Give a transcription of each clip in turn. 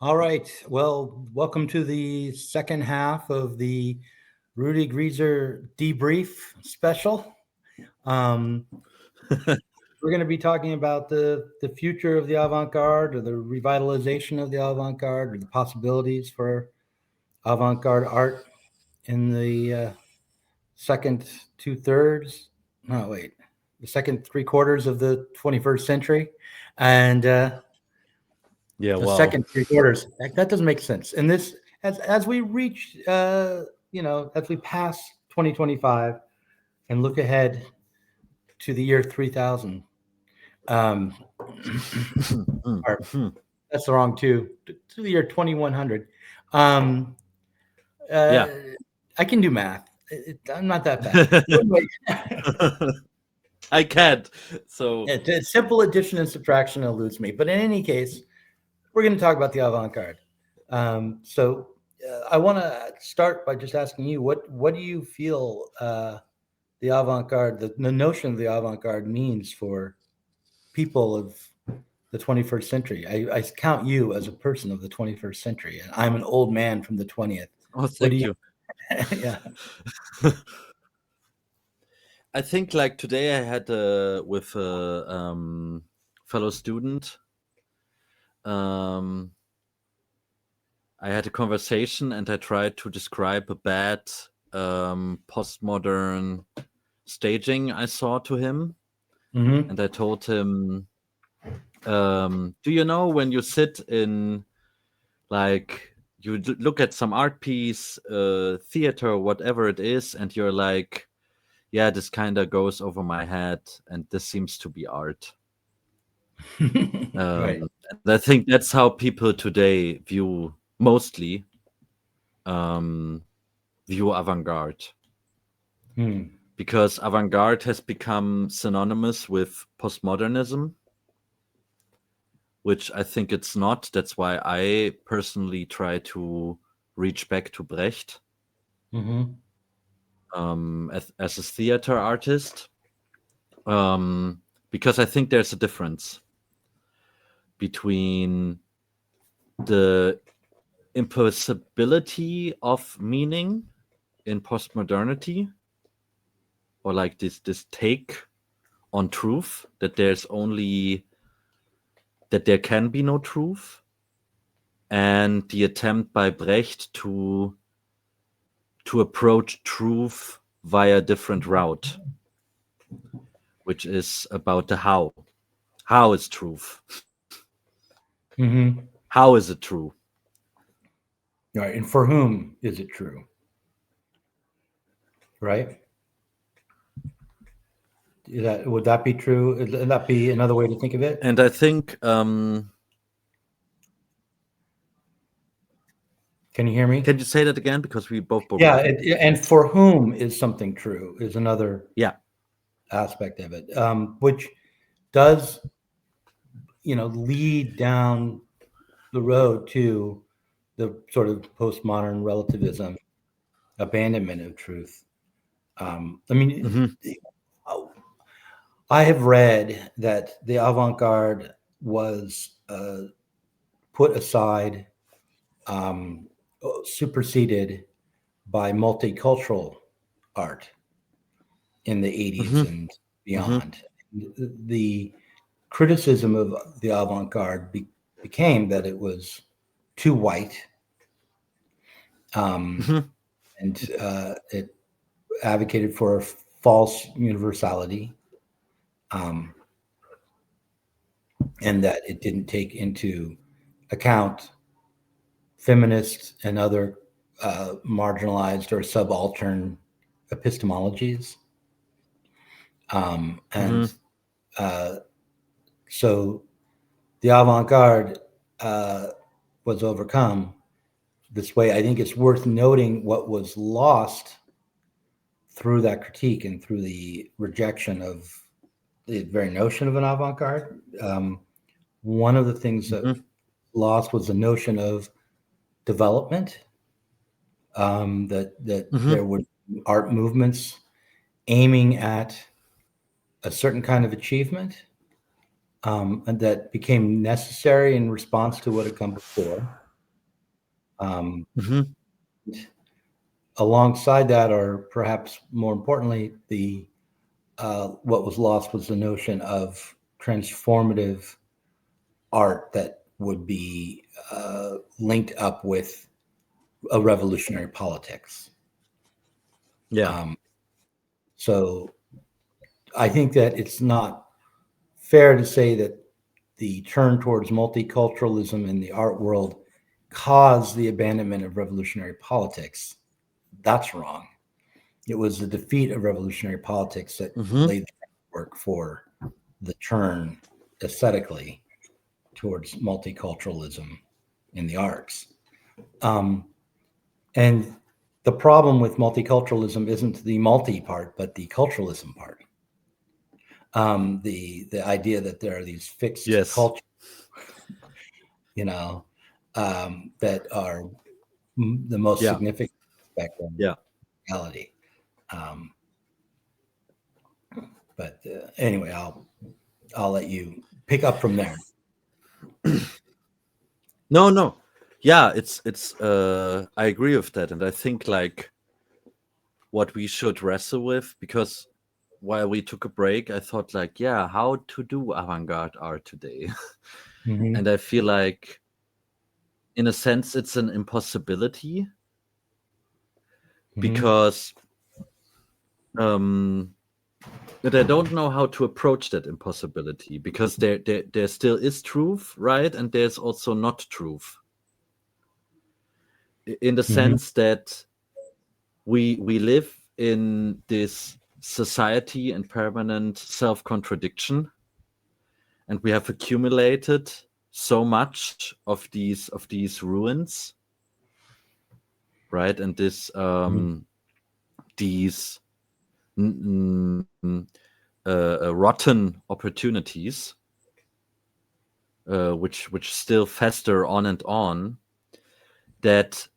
All right. Well, welcome to the second half of the Rudi Greiser debrief special. Um, we're going to be talking about the future of the avant garde, or the revitalization of the avant garde, or the possibilities for avant garde art in the second two thirds. No, wait, the second three quarters of the 21st century, and Yeah, the wow. second three quarters. That doesn't make sense. And this, as we reach, as we pass 2025 and look ahead to the year 3000, um, or that's the wrong two, to the year 2100. Um, uh, Yeah. I can do math. I'm not that bad. Anyway, I can't. So, simple addition and subtraction eludes me. But in any case, we're going to talk about the avant-garde. I want to start by just asking you, what do you feel the avant-garde, the notion of the avant-garde means for people of the 21st century? I count you as a person of the 21st century, and I'm an old man from the 20th. oh, What do thank you? you. Yeah. I think like today I had with a fellow student, um, I had a conversation and I tried to describe a bad postmodern staging I saw to him. Mm-hmm. And I told him, do you know when you sit in like you look at some art piece, theater, whatever it is, and you're like, yeah, this kind of goes over my head, and this seems to be art. Right. And I think that's how people today view mostly um, view avant-garde, Hmm. because avant-garde has become synonymous with postmodernism, which I think it's not. That's why I personally try to reach back to Brecht Mm-hmm. as a theater artist, because I think there's a difference between the impossibility of meaning in postmodernity, or like this take on truth, that there can be no truth, and the attempt by Brecht to approach truth via a different route, which is about the how. How is truth? Mm-hmm. How is it true? Right. And for whom is it true? Right. Would that be true? Would that be another way to think of it? And I think, Can you hear me? can you say that again? Because we both broke Yeah, up. and for whom is something true is another Yeah. aspect of it, which does, lead down the road to the sort of postmodern relativism, abandonment of truth. I mean, Hmm. I have read that the avant-garde was put aside, um, superseded by multicultural art in the 80s Hmm. and Hmm. beyond. The criticism of the avant-garde became that it was too white, um, Hmm. and it advocated for a false universality, um, and that it didn't take into account feminist and other marginalized or subaltern epistemologies. And Hmm. uh, so the avant garde uh, was overcome this way. I think it's worth noting what was lost through that critique and through the rejection of the very notion of an avant garde. One of the things that Hmm. lost was the notion of development, that Hmm. there were art movements aiming at a certain kind of achievement, and that became necessary in response to what had come before. Mhm. Alongside that, or perhaps more importantly, the what was lost was the notion of transformative art that would be linked up with a revolutionary politics. Yeah. Um, so I think that it's not fair to say that the turn towards multiculturalism in the art world caused the abandonment of revolutionary politics. That's wrong. It was the defeat of revolutionary politics that Mhm. laid the groundwork for the turn aesthetically towards multiculturalism in the arts. Um, and the problem with multiculturalism isn't the multi part, but the culturalism part. The idea that there are these fixed Yes. cultures, you know, that are the most Yeah. significant aspect of Yeah. reality. Um, but anyway, I'll let you pick up from there. No, no. Yeah, it's I agree with that, and I think like what we should wrestle with, because while we took a break, I thought like, yeah, how to do avant-garde art today. Mm-hmm. And I feel like in a sense it's an impossibility, Mm-hmm. because um but I don't know how to approach that impossibility, because there still is truth, right? And there's also not truth. In the Mm-hmm. sense that we live in this society and permanent self-contradiction, and we have accumulated so much of these ruins, right? And this these rotten opportunities, which still fester on, that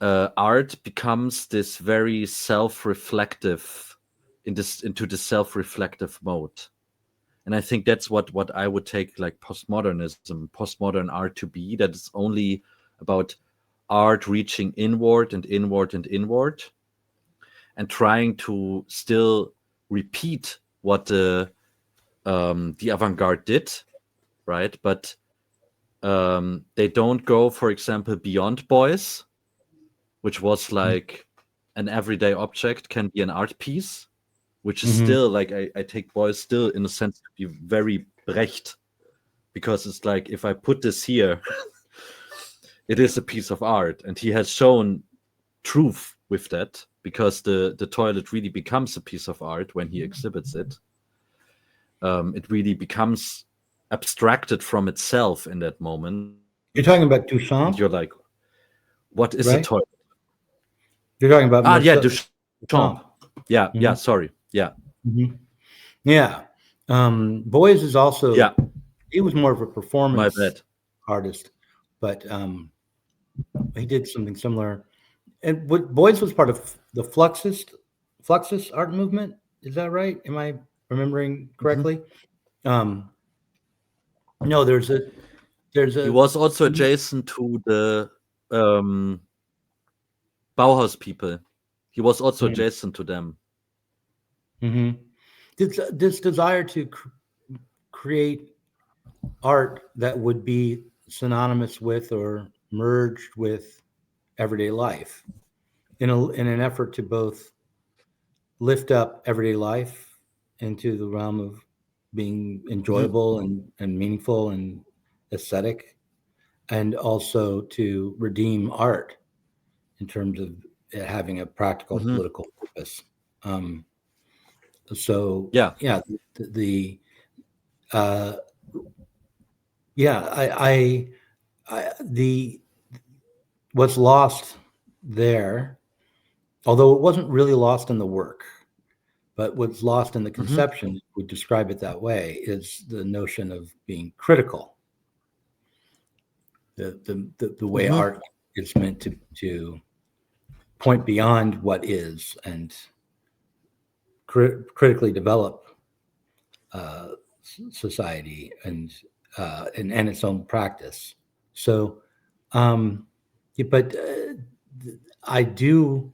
art becomes this very self-reflective, into the self-reflective mode. And I think that's what I would take like postmodern art to be, that it's only about art reaching inward and inward and inward, and trying to still repeat what the avant-garde did, right? But they don't go, for example, beyond boys, which was like an everyday object can be an art piece, which is Mm-hmm. still like, I take boys still in a sense to be very Brecht, because it's like if I put this here, it is a piece of art, and he has shown truth with that, because the toilet really becomes a piece of art when he exhibits it. It really becomes abstracted from itself in that moment, You're talking about and you're Duchamp, like, what is a toilet? right? You're talking about Ah, yeah, Duchamp. Duchamp. Yeah, Mm-hmm. sorry. Yeah, Mm-hmm. Yeah. Boys is yeah, also, he was more of a my performance bad. artist, but he did something similar. And what Boys was part of the Fluxus art movement. Is that right? Am I remembering Mhm. correctly? Um, no, there's He a was also adjacent to the um, Bauhaus people. He was also adjacent to them. mm-hmm. This desire to create art that would be synonymous with or merged with everyday life in an effort to both lift up everyday life into the realm of being Mhm. enjoyable and meaningful and aesthetic, and also to redeem art in terms of it having a practical Mhm. political purpose. Um, so Yeah. yeah, the uh, yeah, the what's lost there, although it wasn't really lost in the work, but what's lost in the Mhm. conception, would describe it that way, is the notion of being critical. The way Mhm. art is meant to point beyond what is and critically develop uh, society and its own practice. So, um, but I do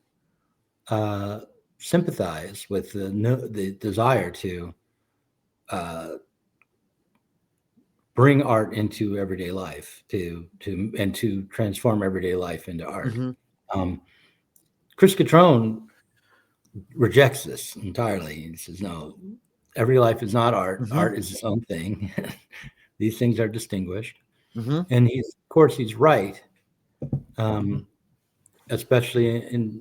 sympathize with the desire to bring art into everyday life, to transform everyday life into art. Chris Catrone rejects this entirely. He says, no, every life is not art. Art is its own thing. These things are distinguished. And of course, he's right, especially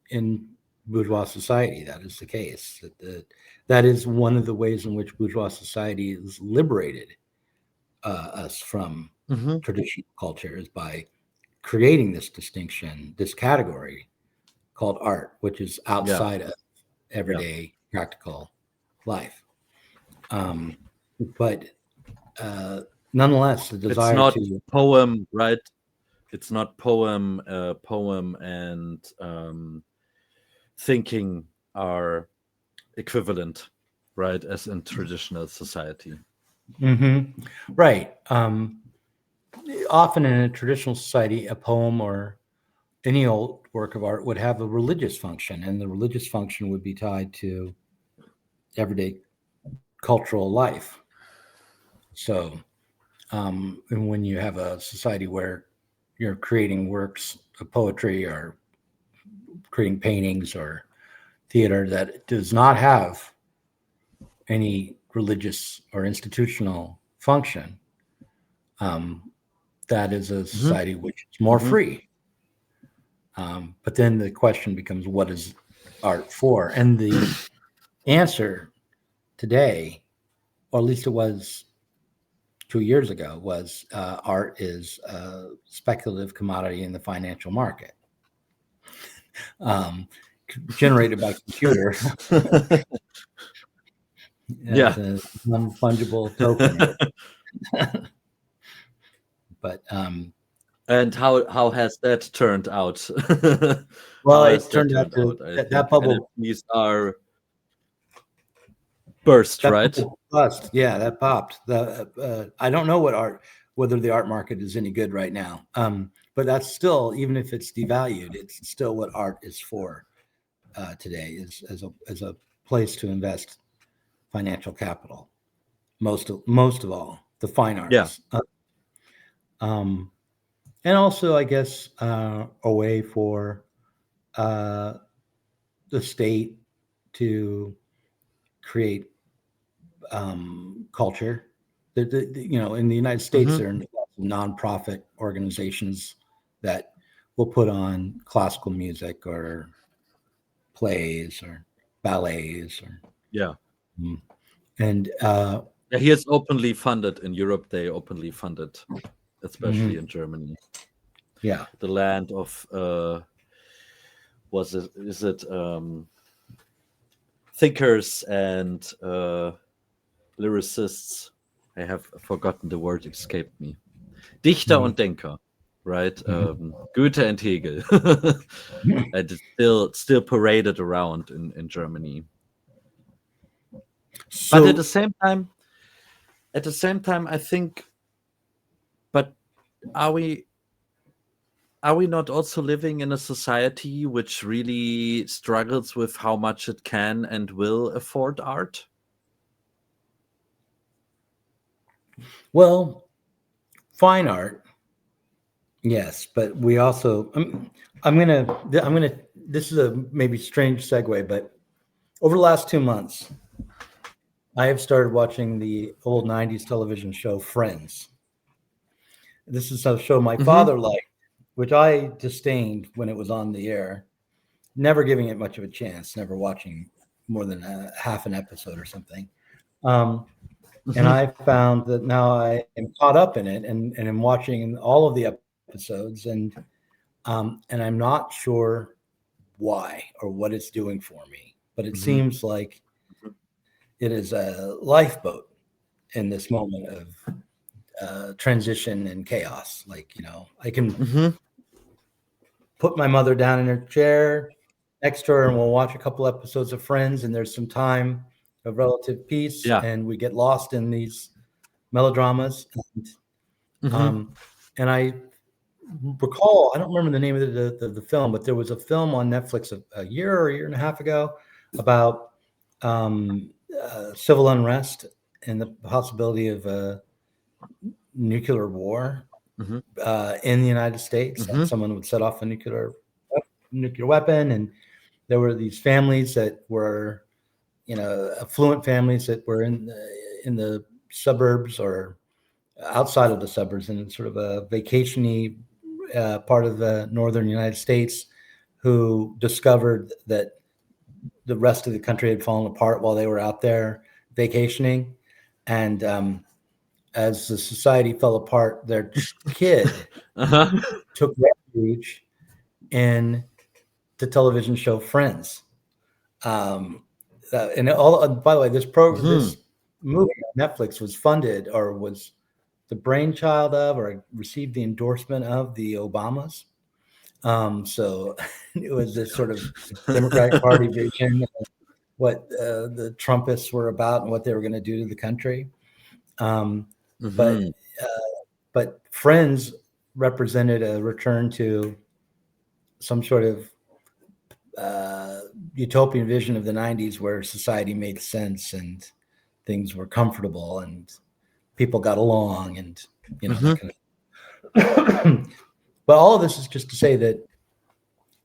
in bourgeois society. That is the case. That is one of the ways in which bourgeois society is liberated us from traditional culture, is by creating this distinction, this category called art, which is outside of everyday practical life. But nonetheless, the desire it's not to poem, right? It's not poem and thinking are equivalent, right, as in traditional society. Right. Often in a traditional society, a poem or any old work of art would have a religious function, and the religious function would be tied to everyday cultural life. So, and when you have a society where you're creating works of poetry or creating paintings or theater that does not have any religious or institutional function, that is a society which is more free. But then the question becomes, what is art for? And the answer today, or at least it was 2 years ago, was art is a speculative commodity in the financial market, generated by computer. As a non-fungible token. But and how has that turned out? well, it turned out that bubble. NFTs are burst, right? Bust. Yeah, that popped. I don't know whether the art market is any good right now. But that's still, even if it's devalued, it's still what art is for today, is as a place to invest financial capital. Most of all, the fine arts. And also, I guess, a way for the state to create culture. In the United States, there are nonprofit organizations that will put on classical music or plays or ballets or and he is openly funded in Europe. They openly funded, especially in Germany. Yeah, the land of thinkers and lyricists. I have forgotten the word, escaped me. Dichter und Denker, right? Goethe and Hegel. And it's still paraded around in Germany. So, but at the same time, I think, but are we not also living in a society which really struggles with how much it can and will afford art? Well, fine art, yes, but we also. This is a maybe strange segue, but over the last 2 months, I have started watching the old 90s television show Friends. This is a show my father liked, which I disdained when it was on the air, never giving it much of a chance, never watching more than half an episode or something. And I found that now I am caught up in it and I'm watching all of the episodes, and I'm not sure why or what it's doing for me, but it seems like it is a lifeboat in this moment of transition and chaos. Like, I can put my mother down in her chair next to her and we'll watch a couple episodes of Friends, and there's some time of relative peace, and we get lost in these melodramas. And I recall, I don't remember the name of the film, but there was a film on Netflix a year or a year and a half ago about civil unrest and the possibility of nuclear war Mhm. In the United States. That Mhm. someone would set off a nuclear weapon, and there were these families that were, affluent families that were in the suburbs or outside of the suburbs in sort of a vacationy part of the northern United States, who discovered that the rest of the country had fallen apart while they were out there vacationing. And as the society fell apart, their kid Uh-huh. took refuge in the television show Friends. And all, by the way, Mhm. this movie on Netflix was funded or was the brainchild of or received the endorsement of the Obamas. So it was this sort of Democratic Party vision of what the Trumpists were about and what they were going to do to the country. Um, but Mhm. but Friends represented a return to some sort of utopian vision of the 90s where society made sense and things were comfortable and people got along and that Mhm. kind of but all of this is just to say that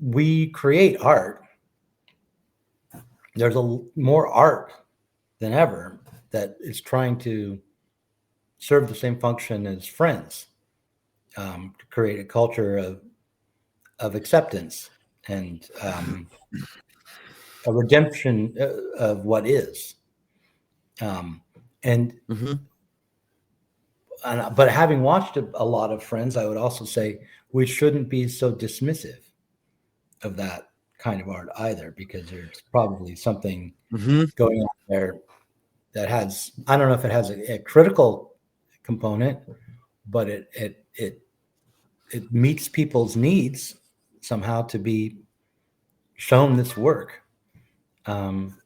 we create art. There's more art than ever that is trying to serve the same function as Friends, to create a culture of acceptance and a redemption of what is. Um, and Mhm. but having watched a lot of Friends, I would also say we shouldn't be so dismissive of that kind of art either, because there's probably something Mhm. going on there that has, I don't know if it has a critical component, but it meets people's needs somehow to be shown this work. Um,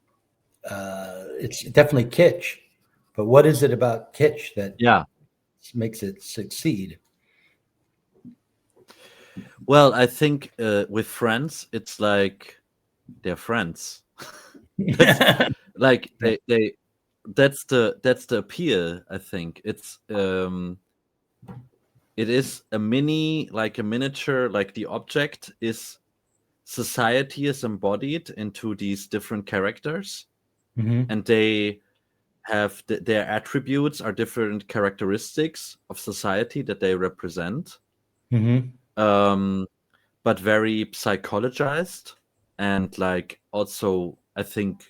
it's definitely kitsch, but what is it about kitsch that Yeah. makes it succeed? Well, I think with friends, it's like they're friends. That's like they that's the appeal. I think it is a mini, like a miniature, like the object is society is embodied into these different characters, Mm-hmm. and they have their attributes are different characteristics of society that they represent, Mm-hmm. um, but very psychologized and like also I think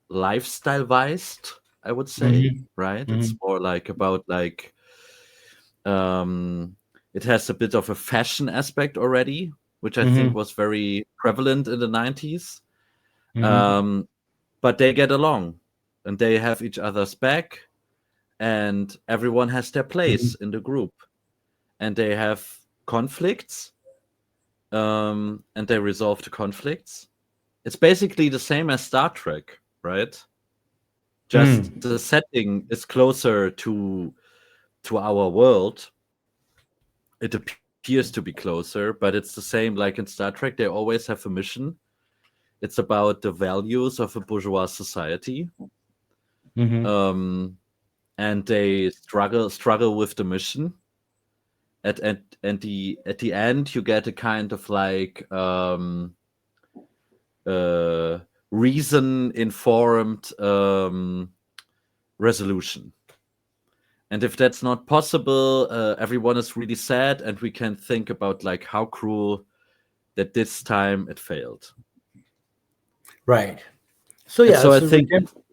lifestyle vised. I would say, Mm-hmm. right? Mm-hmm. It's more like about like um, it has a bit of a fashion aspect already, which I think Mm-hmm. was very prevalent in the 90s. Mm-hmm. Um, but they get along and they have each other's back, and everyone has their Mm-hmm. place in the group, and they have conflicts, and they resolve the conflicts. It's basically the same as Star Trek, right? Just Mm-hmm. the setting is closer to our world. It appears to be closer, but it's the same like in Star Trek. They always have a mission. It's about the values of a bourgeois society, Mm-hmm. um, and they struggle with the mission. At the end, you get a kind of like uh, reason informed resolution. And if that's not possible, everyone is really sad, and we can think about like how cruel that this time it failed. Right. So And yeah, so I it's a think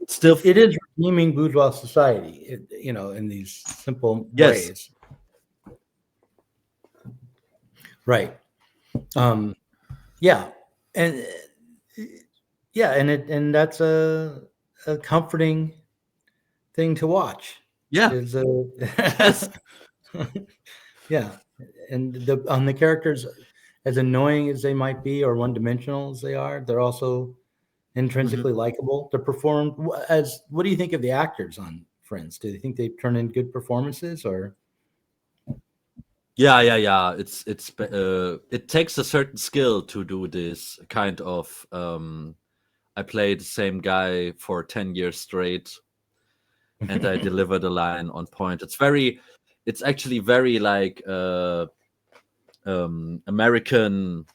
still, it is redeeming bourgeois society, in these simple yes, ways. Right. Um, yeah. And yeah, and that's a comforting thing to watch. yeah, Is yes, yeah, and on the characters, as annoying as they might be or one dimensional as they are, they're also mhm. intrinsically likable. They're performed as. What do you think of the actors on Friends? Do you think they turn in good performances or? Yeah. It takes a certain skill to do this kind of. I play the same guy for 10 years straight, and I deliver the line on point. It's actually very like American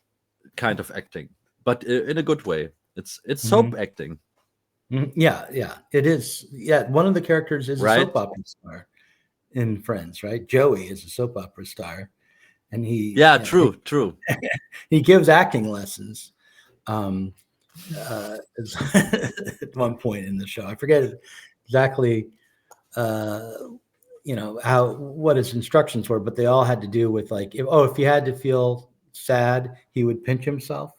kind of acting, but in a good way. It's soap Mhm. acting, Yeah, it is. Yeah, one of the characters is a right? soap opera star in Friends, right? Joey is a soap opera star, and Yeah, true. he gives acting lessons. Um, at one point in the show, I forget exactly, uh, how what his instructions were, but they all had to do with like, if he had to feel sad, he would pinch himself.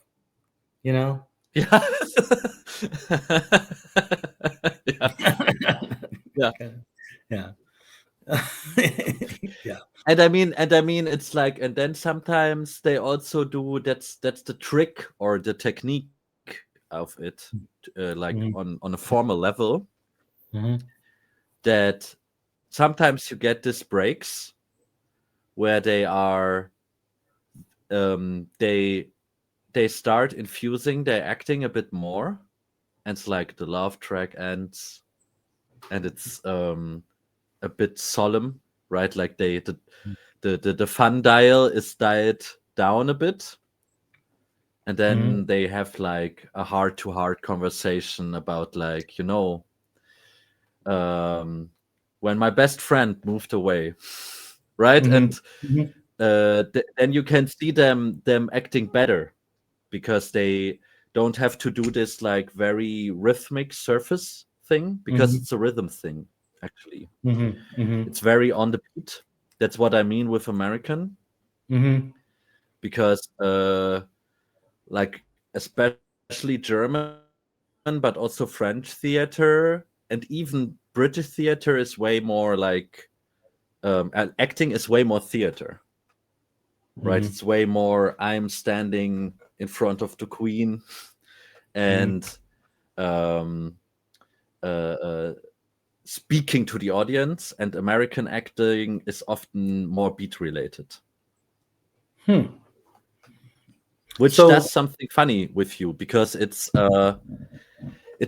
You know. Yeah. Yeah, yeah. Yeah. Yeah. And I mean, it's like, and then sometimes they also do that's the trick or the technique of it, like Mhm, on a formal level, mhm, that sometimes you get these breaks where they are they start infusing their acting a bit more, and it's like the love track ends, and it's a bit solemn, right? Like the fun dial is dialed down a bit, and mhm, then they have like a heart to heart conversation about, like, um when my best friend moved away, right? mhm, And mhm, then you can see them acting better, because they don't have to do this like very rhythmic surface thing, because mhm, it's a rhythm thing, actually. mhm, mhm, It's very on the beat. That's what I mean with American, mhm, because like especially German, but also French theater, and even British theater is way more like acting is way more theater, right? It's mhm, way more I'm standing in front of the queen mhm, and um uh speaking to the audience, and American acting is often more beat related, hmm. which does So, something funny with you, because it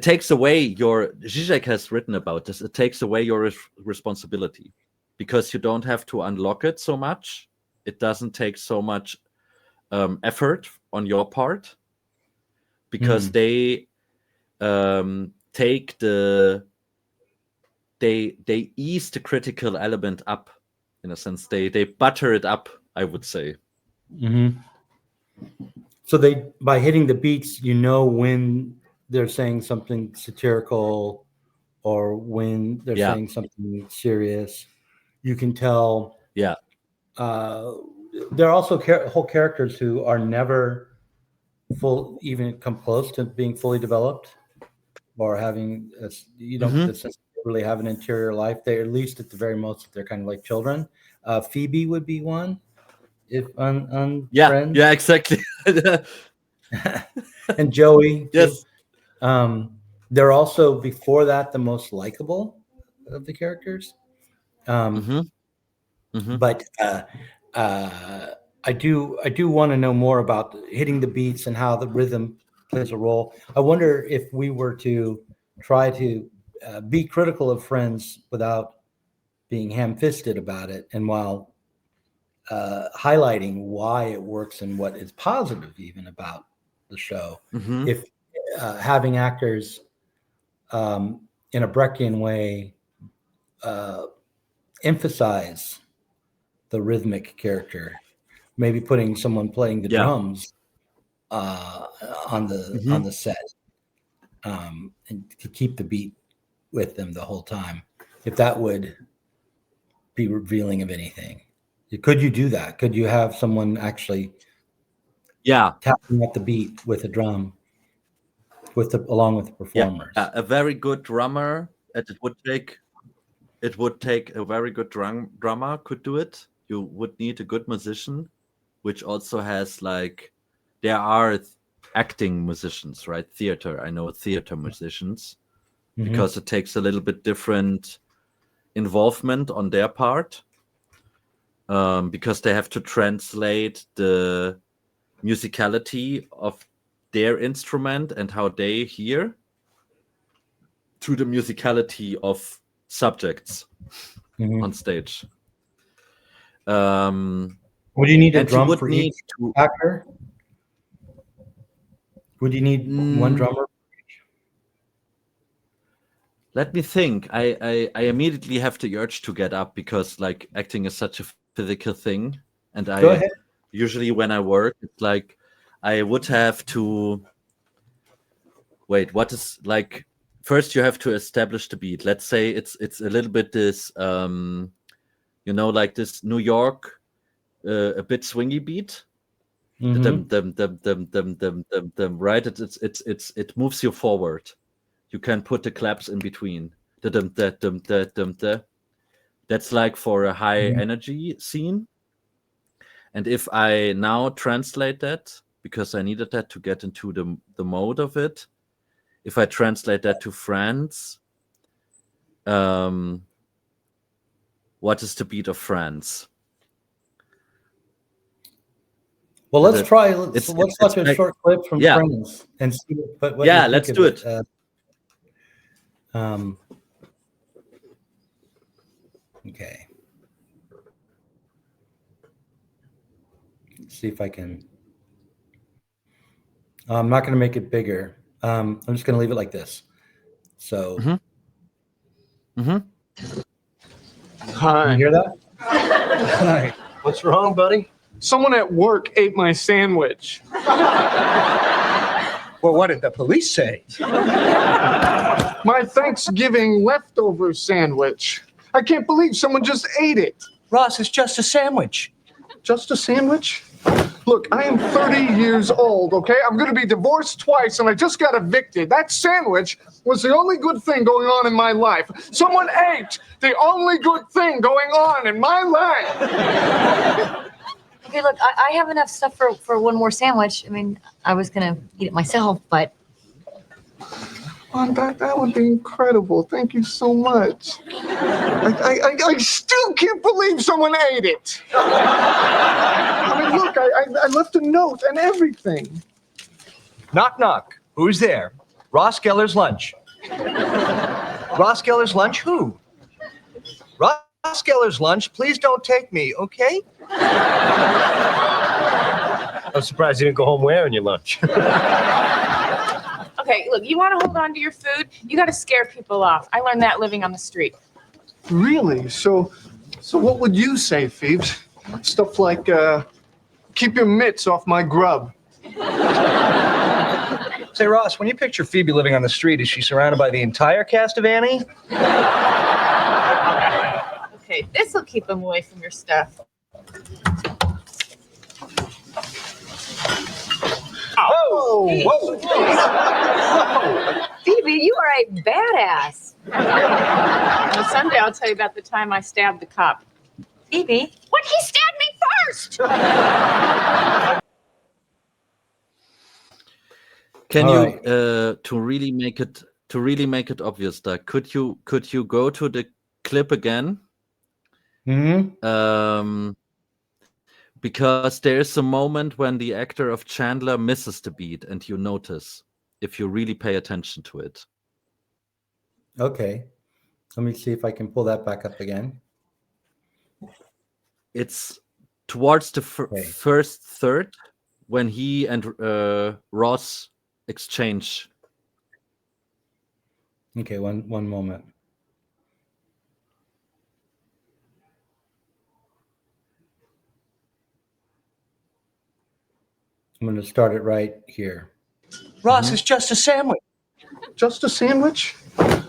takes away your Zizek has written about this. It takes away your responsibility, because you don't have to unlock it so much. It doesn't take so much effort on your part, because hmm, take they ease the critical element up, in a sense. They butter it up, I would say. mhm. So they by hitting the beats, when they're saying something satirical or when they're Yeah, saying something serious. You can tell. yeah. Uh, there are also whole characters who are never full, even come close to being fully developed, or having you don't get Hmm. the sense they really have an interior life. They, at least at the very most, they're kind of like children. Phoebe would be one, if on Yeah, Friends, yeah, exactly. and Joey too. Yes. Um, they're also, before that, the most likable of the characters. Um, Hmm. Hmm. but uh, I do want to know more about hitting the beats and how the rhythm plays a role. I wonder if we were to try to be critical of Friends without being ham-fisted about it, and while highlighting why it works and what is positive even about the show, Hmm. if having actors in a Brechtian way uh, emphasize the rhythmic character, maybe putting someone playing the Yeah. drums uh, on the Hmm. set, and to keep the beat with them the whole time. If that would be revealing of anything, could you do that? Could you have someone actually Yeah. tapping at the beat with a drum along with the Yeah. performers? A very good drummer, and it would take a very good drummer could do it. You would need a good musician, which also has like there are acting musicians, right? Theater. I know theater musicians, Mm-hmm. because it takes a little bit different involvement on their part. because they have to translate the musicality of their instrument and how they hear to the musicality of subjects on stage. Would you need a and you drum would for need each to. actor? Would you need one drummer? Let me think. I immediately have the urge to get up because like acting is such a physical thing, and Go ahead. usually when I work, it's like I would have to wait. What is like first you have to establish the beat. Let's say it's a little bit this like this New York a bit swingy beat. Right? It moves you forward. You can put the claps in between. That's like for a high energy scene. And if I now translate that, because I needed that to get into the mode of it, if I translate that to France, what is the beat of France? Well, let's try. Let's watch a short clip from France and see what you think let's of do it. Okay. Let's see if I can. I'm not going to make it bigger. I'm just going to leave it like this. So. Hi. You hear that? Hi. What's wrong, buddy? Someone at work ate my sandwich. Well, what did the police say? My Thanksgiving leftover sandwich. I can't believe someone just ate it. Ross, it's just a sandwich. Just a sandwich? Look, I am 30 years old, okay? I'm going to be divorced twice, and I just got evicted. That sandwich was the only good thing going on in my life. Someone ate the only good thing going on in my life. Okay, look, I have enough stuff for one more sandwich. I mean, I was going to eat it myself, but... That would be incredible. Thank you so much. I still can't believe someone ate it. I mean, look, I left a note and everything. Knock, knock. Who's there? Ross Geller's lunch. Ross Geller's lunch? Who? Ross Geller's lunch. Please don't take me, okay? I'm surprised you didn't go home wearing your lunch. Okay, look, you want to hold on to your food? You got to scare people off. I learned that living on the street. Really? So what would you say, Phoebes? Stuff like, keep your mitts off my grub. Say, Ross, when you picture Phoebe living on the street, is she surrounded by the entire cast of Annie? Okay, this will keep them away from your stuff. Whoa! Whoa! Phoebe, you are a badass. Well, someday I'll tell you about the time I stabbed the cop. Phoebe? What? He stabbed me first! Can All you right. to really make it obvious, Doug, could you go to the clip again? Because there's a moment when the actor of Chandler misses the beat, and you notice if you really pay attention to it. Okay. Let me see if I can pull that back up again. It's towards the first third when he and Ross exchange. Okay, one moment. I'm going to start it right here. Ross, it's just a sandwich. Just a sandwich?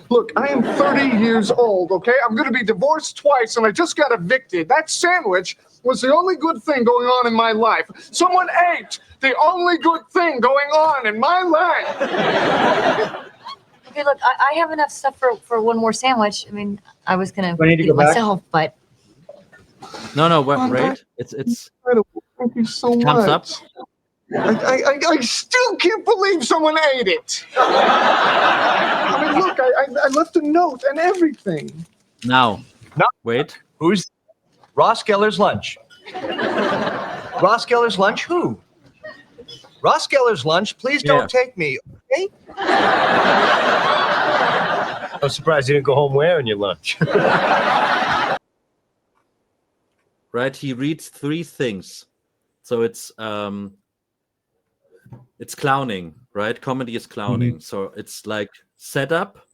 Look, I am 30 years old, okay? I'm going to be divorced twice, and I just got evicted. That sandwich was the only good thing going on in my life. Someone ate the only good thing going on in my life. Okay, look, I have enough stuff for one more sandwich. I mean, I was going to eat it back? myself, but... No, wait. It's Incredible. Thank you so much. comes up. I still can't believe someone ate it. I mean, look, I left a note and everything. Now, No. wait. Who's Ross Geller's lunch. Ross Geller's lunch who? Ross Geller's lunch, please don't take me, okay? I'm surprised you didn't go home wearing your lunch. Right? He reads 3 things. So it's clowning, right? Comedy is clowning. So it's like setup,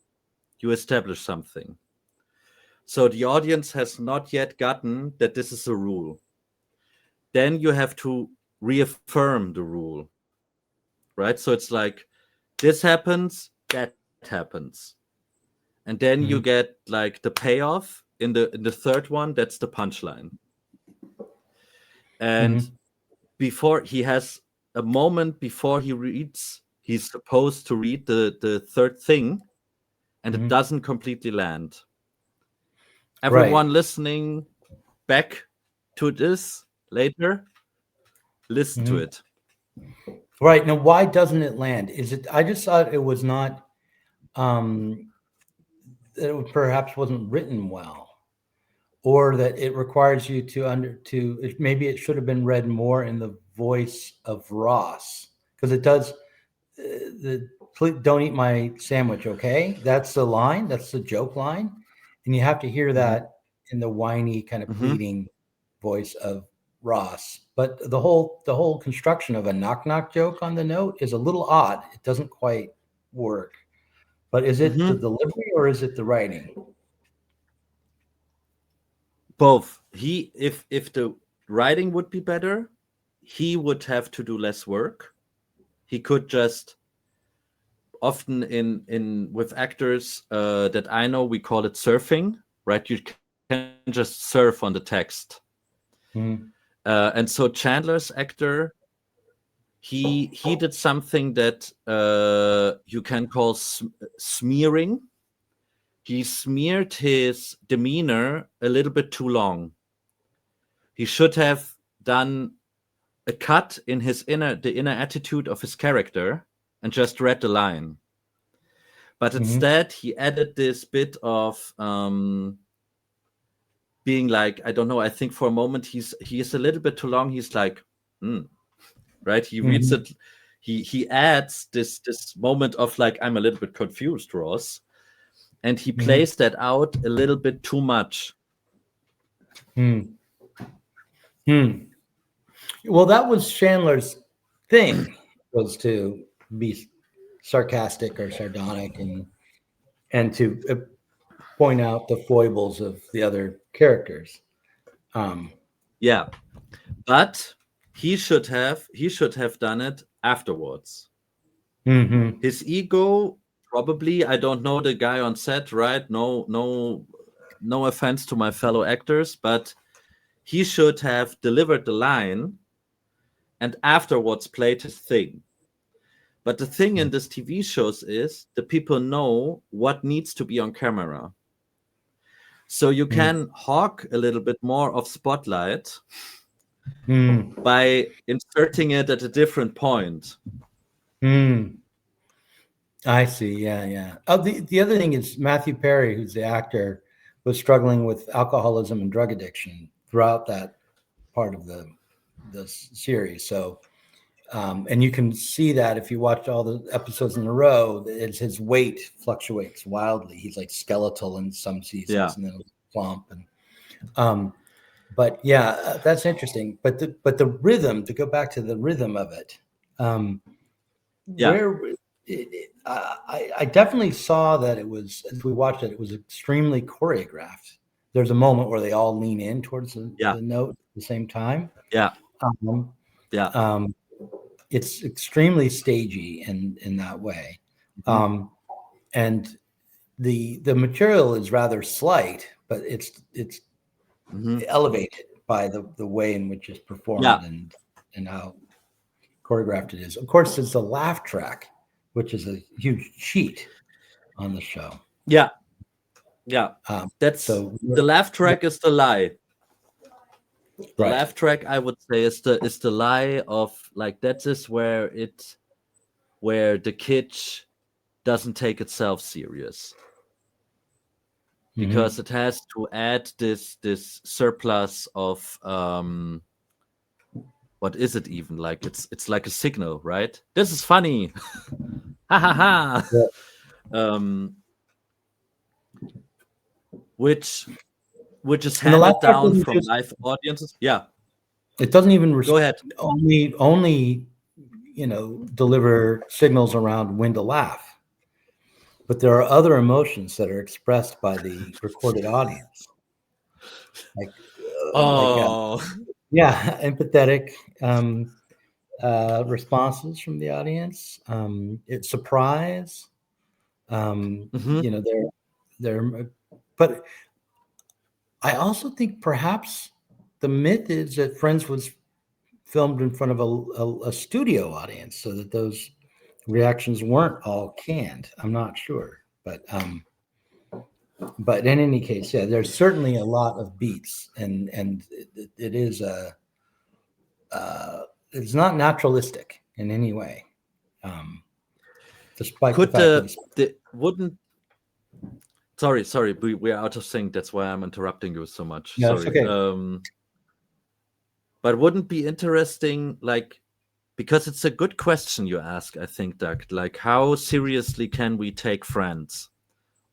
you establish something. So the audience has not yet gotten that this is a rule. Then you have to reaffirm the rule, right? So it's like, this happens, that happens. And then you get like the payoff in the third one, that's the punchline. And before he has a moment before he reads, he's supposed to read the third thing, and it doesn't completely land. Everyone listening back to this later, listen to it. Right. Now, why doesn't it land? Is it, I just thought it was not, that it perhaps wasn't written well, or that it requires you to maybe it should have been read more in the voice of Ross, because it does, please don't eat my sandwich, okay? That's the line, that's the joke line. And you have to hear that in the whiny kind of pleading voice of Ross. But the whole construction of a knock joke on the note is a little odd. It doesn't quite work. But is it the delivery or is it the writing? Both. If the writing would be better, he would have to do less work. He could just, often in with actors that I know, we call it surfing, right? You can just surf on the text. And so Chandler's actor, he did something that you can call smearing. He smeared his demeanor a little bit too long. He should have done a cut in the inner attitude of his character and just read the line. But instead, he added this bit of being like, I don't know, I think for a moment he is a little bit too long. He's like, right? He reads it. He adds this moment of like, I'm a little bit confused, Ross. And he plays that out a little bit too much. Well, that was Chandler's thing, was to be sarcastic or sardonic and to point out the foibles of the other characters. Yeah, but he should have done it afterwards. His ego, probably, I don't know the guy on set, right? No offense to my fellow actors, but he should have delivered the line and afterwards played his thing. But the thing in this TV shows is the people know what needs to be on camera. So you can hawk a little bit more of spotlight by inserting it at a different point. I see. Yeah. Oh, the other thing is Matthew Perry, who's the actor, was struggling with alcoholism and drug addiction throughout that part of the series. So, and you can see that if you watch all the episodes in a row, it's his weight fluctuates wildly. He's like skeletal in some seasons, and then plump. And but yeah, that's interesting. But the rhythm, to go back to the rhythm of it, I definitely saw that it was, as we watched it, it was extremely choreographed. There's a moment where they all lean in towards the note at the same time. It's extremely stagey in that way. And the material is rather slight, but it's elevated by the way in which it's performed and how choreographed it is. Of course, there's the laugh track, which is a huge cheat on the show. That's so the laugh track is the lie. The right. laugh track, I would say, is the lie of like, that is where the kitsch doesn't take itself serious. because it has to add this surplus of what is it even like? It's like a signal, right? This is funny. Ha ha ha. Which is And the laugh handed track down doesn't from just, live audiences. Yeah, it doesn't even go ahead. only deliver signals around when to laugh, but there are other emotions that are expressed by the recorded audience, like Oh, empathetic responses from the audience. It's surprise. mhm. They're, but I also think perhaps the myth is that Friends was filmed in front of a studio audience, so that those reactions weren't all canned. I'm not sure, but in any case, yeah, there's certainly a lot of beats, and it is it's not naturalistic in any way, despite Could the fact that the wouldn't sorry, we're out of sync. That's why I'm interrupting you so much. yeah, it's Sorry. okay. But wouldn't be interesting, like, because it's a good question you ask, I think, Doug. Like, how seriously can we take Friends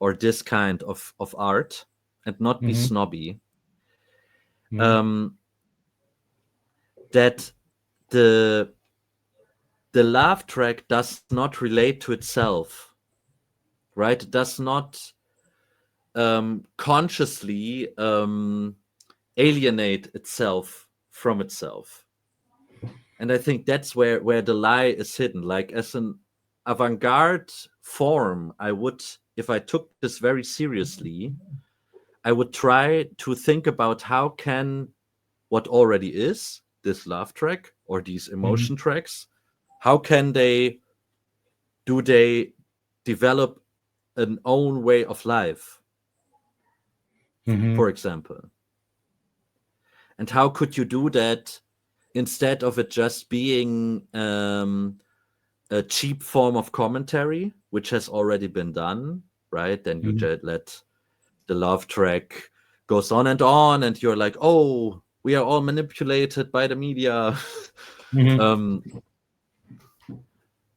or this kind of art and not be Mhm. snobby? Mhm. That the laugh track does not relate to itself, right? It does not consciously alienate itself from itself. And I think that's where the lie is hidden. Like, as an avant-garde form, I would, if I took this very seriously, I would try to think about how can what already is this laugh track or these emotion tracks, how can they develop an own way of life, for example? And how could you do that instead of it just being a cheap form of commentary, which has already been done, right? Then you just let the love track goes on, and you're like, oh, we are all manipulated by the media.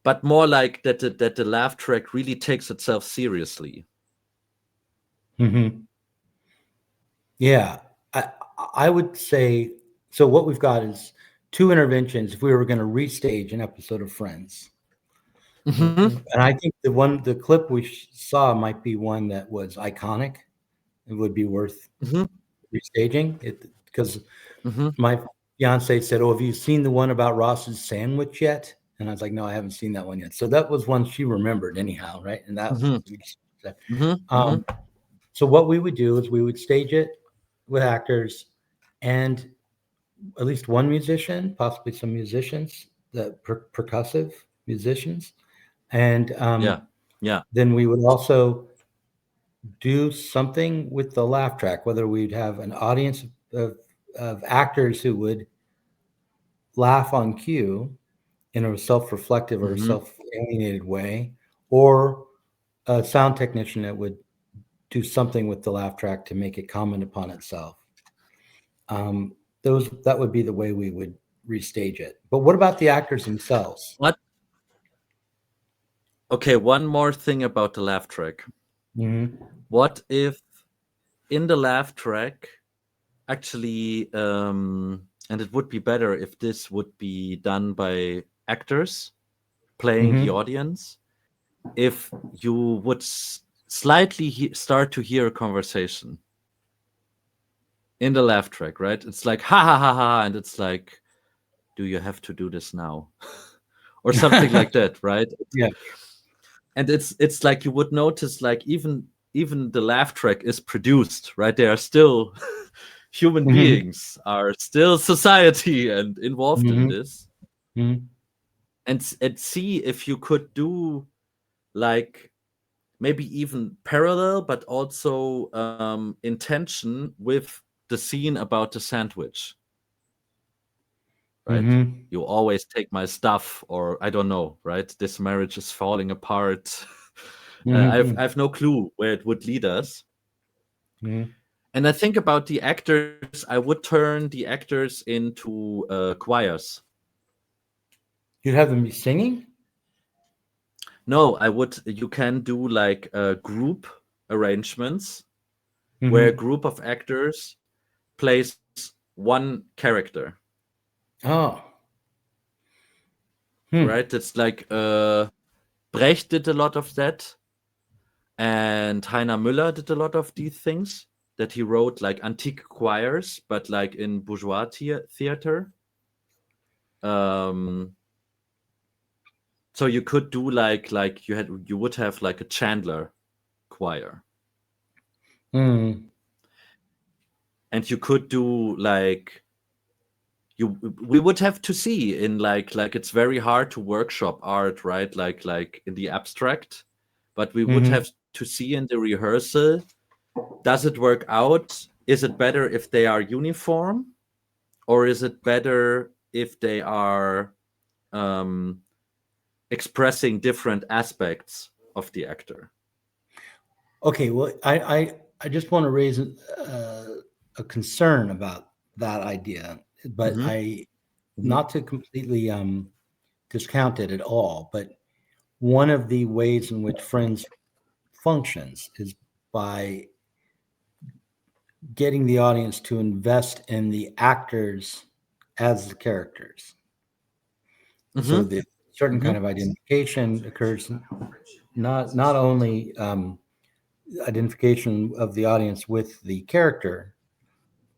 But more like that the laugh track really takes itself seriously. Yeah, I would say so. What we've got is two interventions. If we were going to restage an episode of Friends, and I think the clip we saw might be one that was iconic. It would be worth restaging it, because my fiance said, "Oh, have you seen the one about Ross's sandwich yet?" And I was like, "No, I haven't seen that one yet." So that was one she remembered anyhow, right? And that so what we would do is we would stage it with actors and at least one musician, possibly some musicians, the percussive musicians, and Yeah. then we would also do something with the laugh track, whether we'd have an audience of actors who would laugh on cue in a self-reflective or self-alienated way, or a sound technician that would do something with the laugh track to make it comment upon itself. That would be the way we would restage it. But what about the actors themselves? What? Okay, one more thing about the laugh track. What if in the laugh track, actually, and it would be better if this would be done by actors playing the audience, if you would slightly start to hear a conversation in the laugh track, right? It's like, ha ha ha ha, and it's like, do you have to do this now? Or something like that, right? Yeah. And it's like you would notice, like, even the laugh track is produced, right? They are still human beings, are still society and involved in this. And see if you could do, like, maybe even parallel, but also intention with the scene about the sandwich, right? You always take my stuff, or I don't know, right? This marriage is falling apart. I have no clue where it would lead us. Mhm. And I think about the actors, I would turn the actors into choirs. You'd have them be singing? No, I would. You can do like group arrangements where a Mhm. group of actors plays one character, Oh. Hmm. right? It's like Brecht did a lot of that, and Heiner Müller did a lot of these things. That he wrote like antique choirs, but like in bourgeois theater. So you could do like you would have like a Chandler choir, Mm. and you could do like we would have to see in like it's very hard to workshop art, right? Like in the abstract, but we would Mhm. have to see in the rehearsal, does it work out? Is it better if they are uniform, or is it better if they are expressing different aspects of the actor? Okay, well, I just want to raise a concern about that idea, but Mhm, I mhm, not to completely discount it at all. But one of the ways in which Friends functions is by getting the audience to invest in the actors as the characters. So mhm, the certain kind mhm, of identification occurs not only identification of the audience with the character,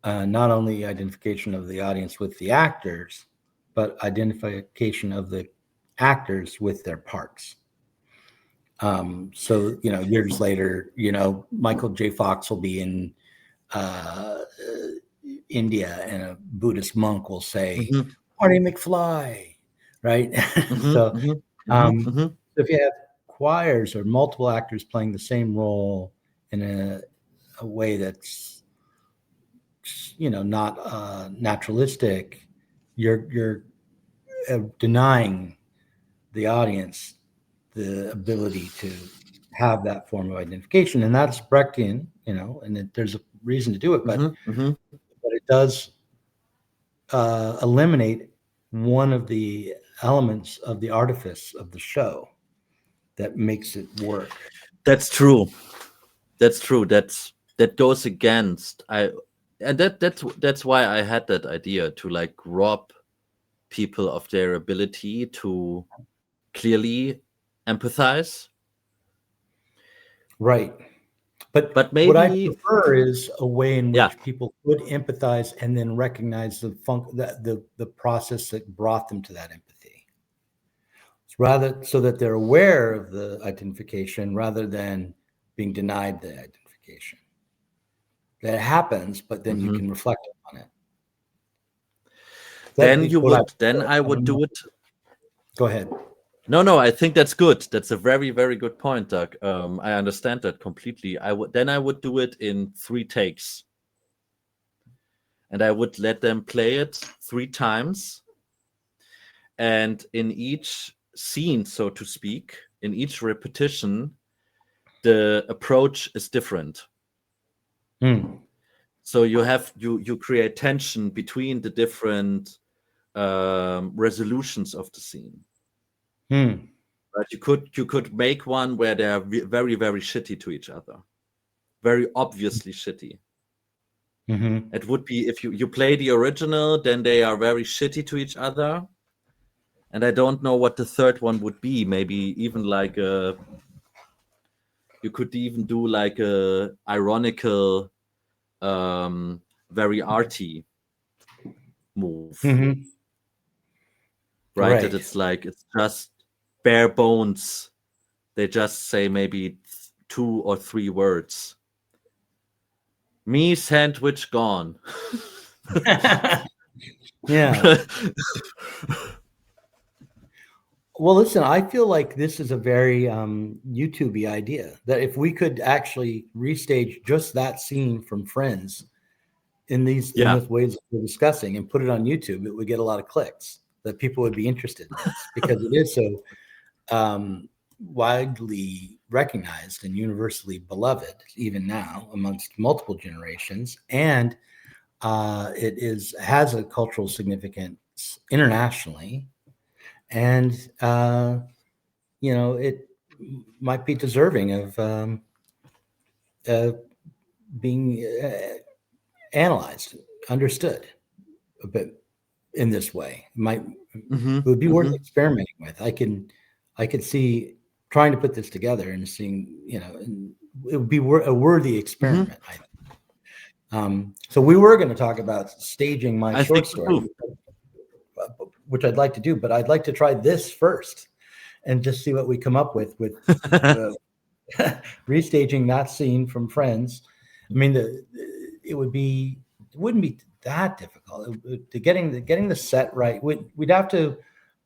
not only identification of the audience with the actors, but identification of the actors with their parts. So, years later, Michael J. Fox will be in uh, India, and a Buddhist monk will say, mhm, "Marty McFly," right? mhm, So, mhm, mhm, um, mhm, if you have choirs or multiple actors playing the same role in a way that's not naturalistic, you're denying the audience the ability to have that form of identification, and that's Brechtian, and there's a reason to do it, but mhm, mhm. it does eliminate one of the elements of the artifice of the show that makes it work. That's true. That's true. That goes against I, and that's why I had that idea to like rob people of their ability to clearly empathize. Right. But But what I maybe, prefer is a way in yeah, which people could empathize and then recognize the process that brought them to that empathy. Rather so that they're aware of the identification rather than being denied the identification. That it happens, but then you mhm. can reflect on it. That Then is you what I would. Then prefer. I I would don't know. do it. Go ahead. No, I think that's good. That's a very, very good point, Doug. I understand that completely. I would do it in 3 takes, and I would let them play it 3 times, and in each scene, so to speak, in each repetition, the approach is different. Hmm. So you create tension between the different resolutions of the scene. Hmm. But you could make one where they are very, very shitty to each other, very obviously shitty. Mm-hmm. It would be if you play the original, then they are very shitty to each other, and I don't know what the third one would be. Maybe even like you could even do like a ironical, very arty move, Mm-hmm. right? That Right. it's like it's just bare bones. They just say maybe 2 or 3 words. Me sandwich gone. Yeah. Well, listen, I feel like this is a very YouTube-y idea that if we could actually restage just that scene from Friends in Yeah. this ways that we're discussing and put it on YouTube, it would get a lot of clicks, that people would be interested in this because it is so widely recognized and universally beloved, even now amongst multiple generations, and it has a cultural significance internationally, and it might be deserving of being analyzed, understood a bit in this way. It would be worth experimenting with. I could see trying to put this together and seeing, and it would be a worthy experiment, I think. So we were going to talk about staging my short story, which I'd like to do, but I'd like to try this first and just see what we come up with restaging that scene from Friends. I mean, it wouldn't be that difficult. Getting the set right. We'd have to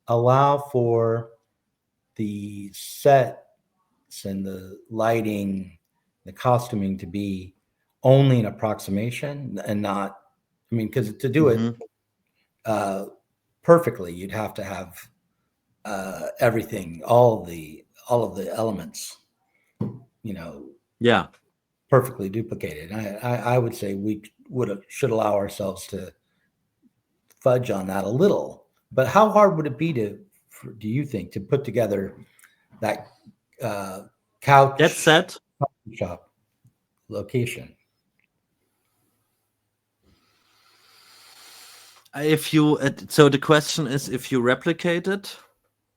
allow for the sets and the lighting, the costuming to be only an approximation and not. I mean, because to do it perfectly, you'd have to have everything, all of the elements, perfectly duplicated. I would say we should allow ourselves to fudge on that a little. But how hard would it be do you think, to put together that couch That set shop location? So the question is if you replicate it.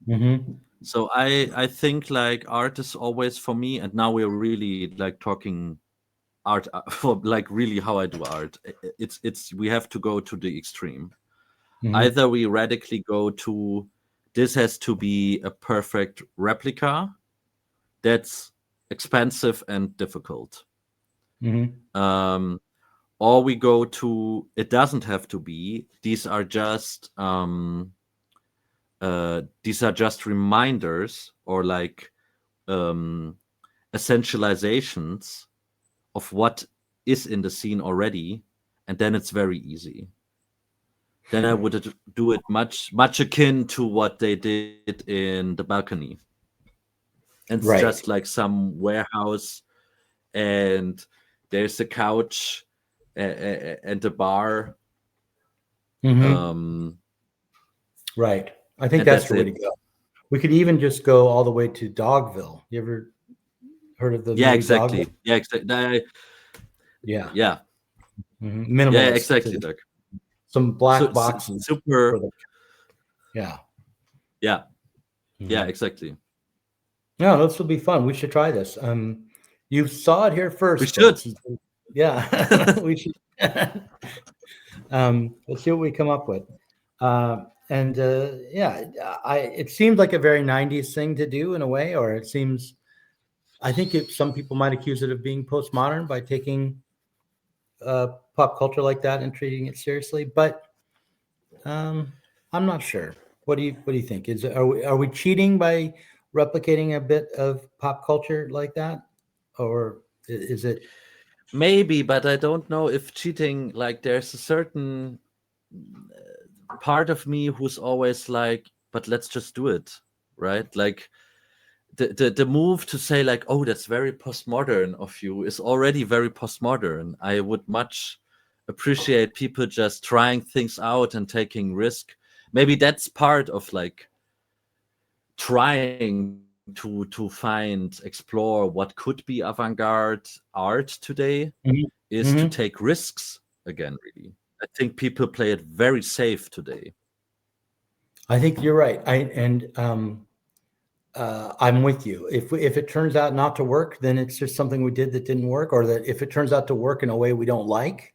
Mm-hmm. So I think like art is always for me, and now we're really like talking art for like really how I do art. It's we have to go to the extreme. Either we radically go to this has to be a perfect replica. That's expensive and difficult. Or we go to it doesn't have to be. These are just reminders or like essentializations of what is in the scene already, and then it's very easy. Then I would do it much akin to what they did in The Balcony. And it's just like some warehouse, and there's a couch and a bar. Right. I think that's the way to go. We could even just go all the way to Dogville. You ever heard of the movie exactly. Dogville? Yeah, exactly. Yeah. Minimalist. Yeah, exactly, Doug. Some black boxes. Super. Yeah. Yeah. Yeah, exactly. No, this will be fun. We should try this. You saw it here first. We should. Folks. Yeah. We should. Let's see what we come up with. It seemed like a very 90s thing to do in a way, or it seems, I think some people might accuse it of being postmodern by taking pop culture like that and treating it seriously, but I'm not sure. What do you think? Are we cheating by replicating a bit of pop culture like that, or is it? Maybe, but I don't know if cheating, like there's a certain part of me who's always like, but let's just do it, right? Like the move to say like, oh, that's very postmodern of you is already very postmodern. I would much appreciate people just trying things out and taking risk. Maybe that's part of like trying to explore what could be avant-garde art today is to take risks again, really. I think people play it very safe today. I think you're right. I'm with you. If it turns out not to work, then it's just something we did that didn't work, or that if it turns out to work in a way we don't like,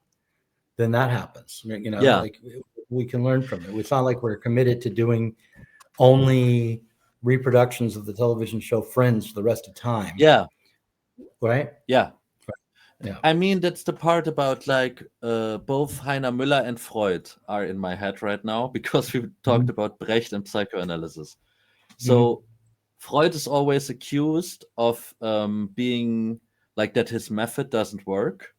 then that happens. Like we can learn from it. It's not like we're committed to doing only reproductions of the television show Friends for the rest of time. Yeah. Right? Yeah. Yeah. I mean, that's the part about like both Heiner Müller and Freud are in my head right now, because we talked about Brecht and psychoanalysis. So Freud is always accused of being like that his method doesn't work.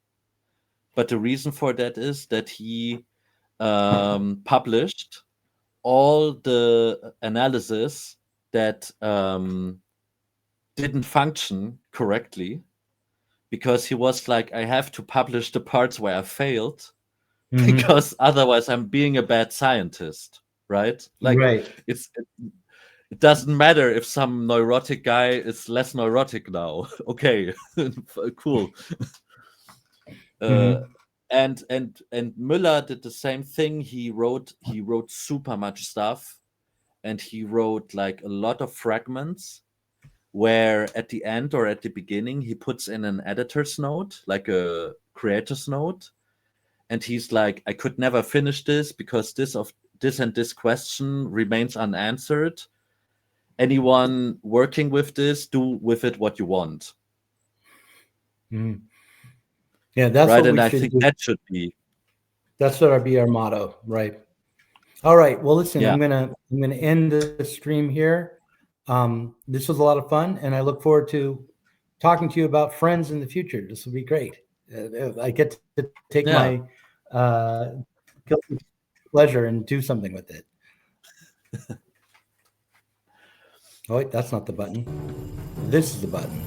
But the reason for that is that he published all the analysis that didn't function correctly because he was like, I have to publish the parts where I failed Mhm. because otherwise I'm being a bad scientist, right? Like Right. it doesn't matter if some neurotic guy is less neurotic now. Okay, cool. Mhm. And Müller did the same thing. He wrote super much stuff, and he wrote like a lot of fragments where at the end or at the beginning he puts in an editor's note, like a creator's note, and he's like, I could never finish this because this and this question remains unanswered. Anyone working with this, do with it what you want. Mhm. Yeah, that's Right, what and we I should think do. that should be That's what be our motto, right? All right. Well, listen, Yeah. I'm gonna end the stream here. This was a lot of fun, and I look forward to talking to you about Friends in the future. This will be great. I get to take Yeah. my guilty pleasure and do something with it. Oh wait, that's not the button. This is the button.